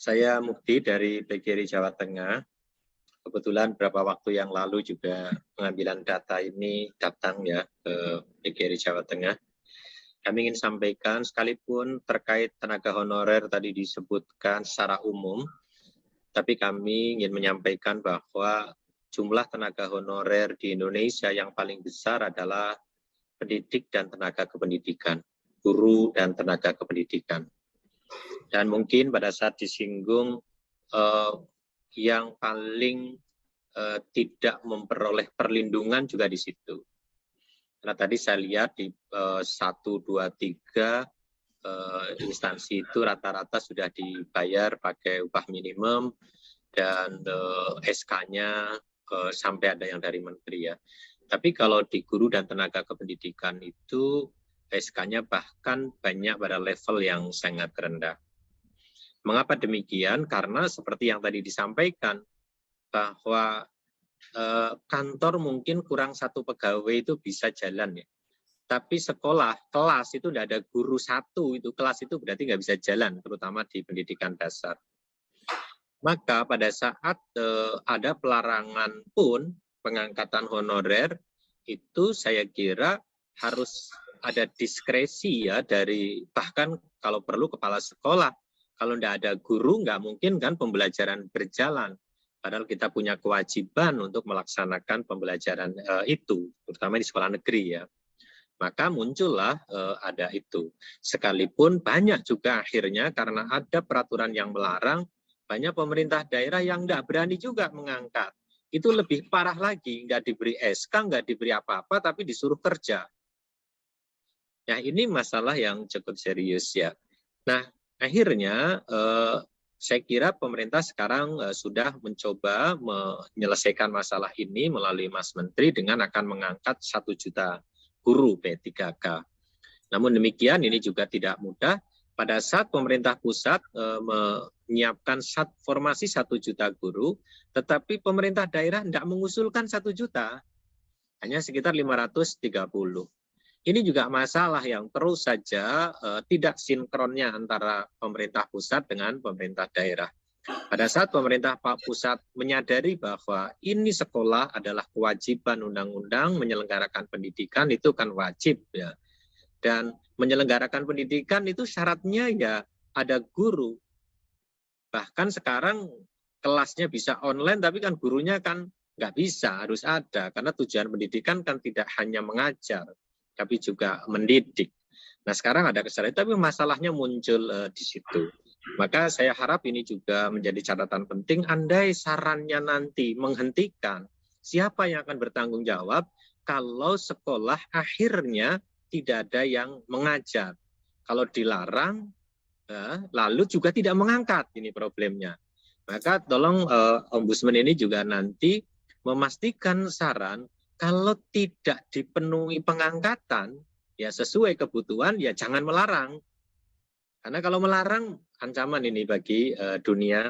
Saya Mukti dari PGRI Jawa Tengah. Kebetulan beberapa waktu yang lalu juga pengambilan data ini datang ya ke PGRI Jawa Tengah. Kami ingin sampaikan sekalipun terkait tenaga honorer tadi disebutkan secara umum, tapi kami ingin menyampaikan bahwa jumlah tenaga honorer di Indonesia yang paling besar adalah pendidik dan tenaga kependidikan, guru dan tenaga kependidikan. Dan mungkin pada saat disinggung yang paling tidak memperoleh perlindungan juga di situ. Karena tadi saya lihat di 1, 2, 3 instansi itu rata-rata sudah dibayar pakai upah minimum dan SK-nya sampai ada yang dari menteri ya. Tapi kalau di guru dan tenaga kependidikan itu SK-nya bahkan banyak pada level yang sangat rendah. Mengapa demikian? Karena seperti yang tadi disampaikan, bahwa kantor mungkin kurang 1 pegawai itu bisa jalan ya. Tapi sekolah, kelas itu tidak ada guru 1, itu kelas itu berarti nggak bisa jalan, terutama di pendidikan dasar. Maka pada saat ada pelarangan pun pengangkatan honorer, itu saya kira harus ada diskresi ya dari bahkan kalau perlu kepala sekolah. Kalau tidak ada guru, nggak mungkin kan pembelajaran berjalan. Padahal kita punya kewajiban untuk melaksanakan pembelajaran itu, terutama di sekolah negeri ya. Maka muncullah ada itu. Sekalipun banyak juga akhirnya karena ada peraturan yang melarang, banyak pemerintah daerah yang nggak berani juga mengangkat. Itu lebih parah lagi, nggak diberi SK, nggak diberi apa-apa, tapi disuruh kerja. Nah ini masalah yang cukup serius ya. Nah akhirnya saya kira pemerintah sekarang sudah mencoba menyelesaikan masalah ini melalui Mas Menteri dengan akan mengangkat 1 juta guru P3K. Namun demikian ini juga tidak mudah. Pada saat pemerintah pusat menyiapkan formasi 1 juta guru, tetapi pemerintah daerah tidak mengusulkan 1 juta, hanya sekitar 530. Ini juga masalah yang terus saja tidak sinkronnya antara pemerintah pusat dengan pemerintah daerah. Pada saat pemerintah pusat menyadari bahwa ini sekolah adalah kewajiban undang-undang, menyelenggarakan pendidikan itu kan wajib ya. Dan menyelenggarakan pendidikan itu syaratnya ya ada guru. Bahkan sekarang kelasnya bisa online tapi kan gurunya kan nggak bisa, harus ada. Karena tujuan pendidikan kan tidak hanya mengajar, tapi juga mendidik. Nah sekarang ada kesalahan, tapi masalahnya muncul di situ. Maka saya harap ini juga menjadi catatan penting, andai sarannya nanti menghentikan, siapa yang akan bertanggung jawab kalau sekolah akhirnya tidak ada yang mengajar. Kalau dilarang, lalu juga tidak mengangkat, ini problemnya. Maka tolong Ombudsman ini juga nanti memastikan saran, kalau tidak dipenuhi pengangkatan, ya sesuai kebutuhan, ya jangan melarang. Karena kalau melarang, ancaman ini bagi dunia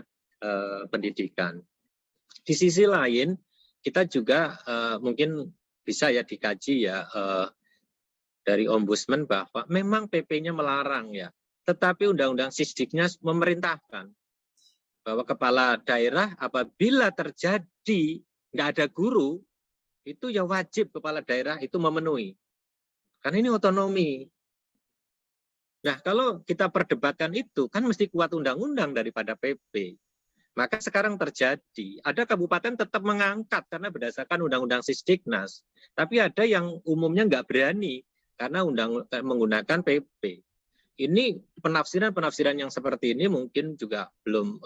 pendidikan. Di sisi lain, kita juga mungkin bisa ya dikaji ya dari Ombudsman bahwa memang PP-nya melarang ya, tetapi Undang-Undang Sisdiknya memerintahkan bahwa kepala daerah apabila terjadi nggak ada guru, itu ya wajib kepala daerah itu memenuhi. Karena ini otonomi. Nah, kalau kita perdebatkan itu, kan mesti kuat undang-undang daripada PP. Maka sekarang terjadi, ada kabupaten tetap mengangkat karena berdasarkan undang-undang Sisdiknas. Tapi ada yang umumnya nggak berani karena menggunakan PP. Ini penafsiran-penafsiran yang seperti ini mungkin juga belum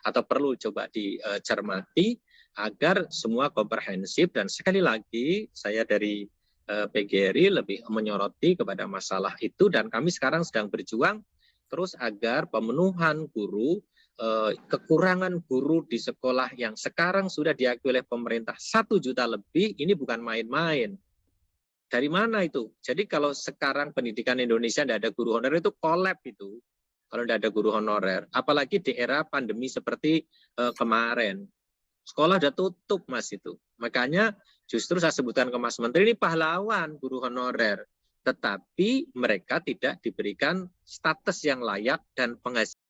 atau perlu coba dicermati agar semua komprehensif. Dan sekali lagi saya dari PGRI lebih menyoroti kepada masalah itu, dan kami sekarang sedang berjuang terus agar pemenuhan guru, kekurangan guru di sekolah yang sekarang sudah diakui oleh pemerintah 1 juta lebih, ini bukan main-main. Dari mana itu? Jadi kalau sekarang pendidikan Indonesia tidak ada guru honorer itu kolab itu. Kalau tidak ada guru honorer, apalagi di era pandemi seperti kemarin. Sekolah sudah tutup Mas itu. Makanya justru saya sebutkan ke Mas Menteri, ini pahlawan guru honorer. Tetapi mereka tidak diberikan status yang layak dan penghasilan.